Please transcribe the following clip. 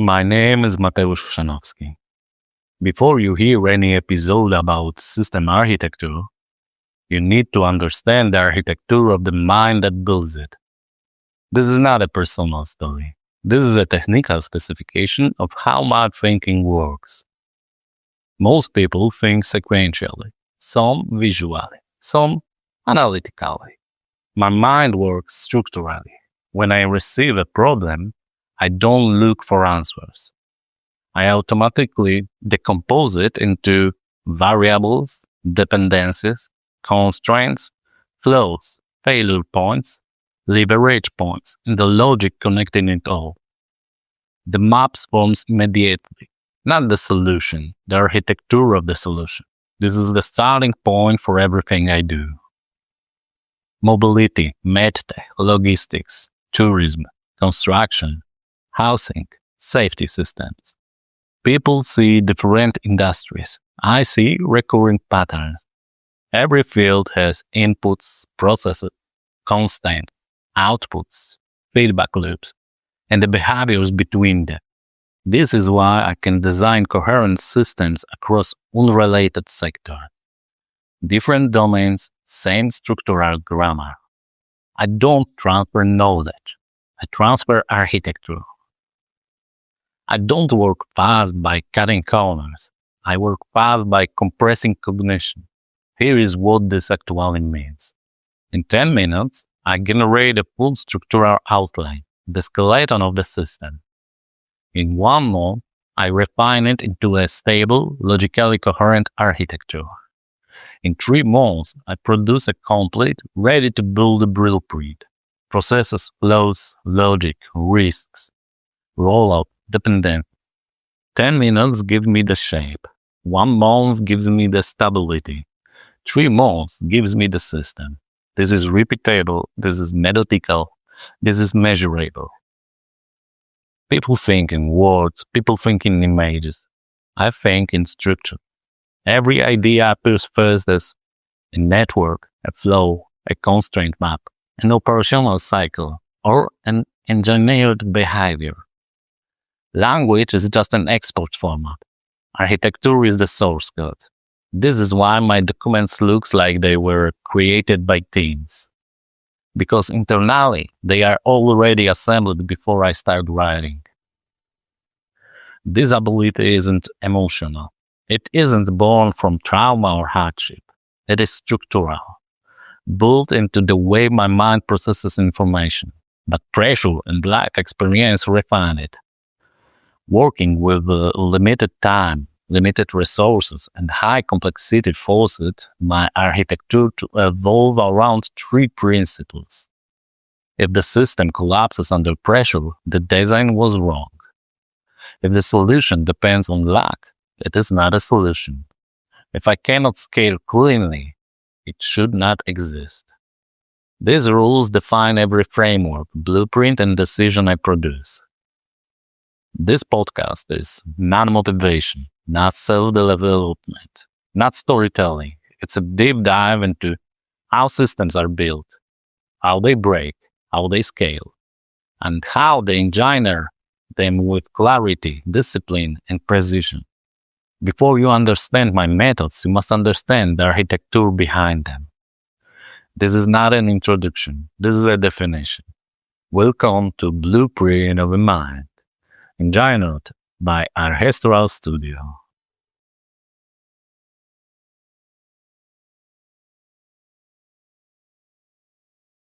My name is Mateusz Chrzanowski. Before you hear any episode about system architecture, you need to understand the architecture of the mind that builds it. This is not a personal story. This is a technical specification of how my thinking works. Most people think sequentially, some visually, some analytically. My mind works structurally. When I receive a problem, I don't look for answers. I automatically decompose it into variables, dependencies, constraints, flows, failure points, leverage points, and the logic connecting it all. The maps forms immediately, not the solution, the architecture of the solution. This is the starting point for everything I do. Mobility, medtech, logistics, tourism, construction, housing, safety systems. People see different industries. I see recurring patterns. Every field has inputs, processes, constants, outputs, feedback loops, and the behaviors between them. This is why I can design coherent systems across unrelated sectors. Different domains, same structural grammar. I don't transfer knowledge. I transfer architecture. I don't work fast by cutting corners. I work fast by compressing cognition. Here is what this actually means. In 10 minutes, I generate a full structural outline, the skeleton of the system. In 1 month, I refine it into a stable, logically coherent architecture. In 3 months, I produce a complete, ready-to-build blueprint. Processes, flows, logic, risks, rollout, dependence. 10 minutes give me the shape. 1 month gives me the stability. 3 months gives me the system. This is repeatable, this is methodical, this is measurable. People think in words, people think in images. I think in structure. Every idea appears first as a network, a flow, a constraint map, an operational cycle, or an engineered behavior. Language is just an export format. Architecture is the source code. This is why my documents look like they were created by teams. Because internally, they are already assembled before I start writing. This ability isn't emotional. It isn't born from trauma or hardship. It is structural, built into the way my mind processes information. But pressure and life experience refine it. Working with limited time, limited resources, and high complexity forced my architecture to evolve around 3 principles. If the system collapses under pressure, the design was wrong. If the solution depends on luck, it is not a solution. If I cannot scale cleanly, it should not exist. These rules define every framework, blueprint, and decision I produce. This podcast is not motivation, not self-development, not storytelling. It's a deep dive into how systems are built, how they break, how they scale, and how they engineer them with clarity, discipline, and precision. Before you understand my methods, you must understand the architecture behind them. This is not an introduction. This is a definition. Welcome to Blueprint of a Mind, engineered by Archestral Studio.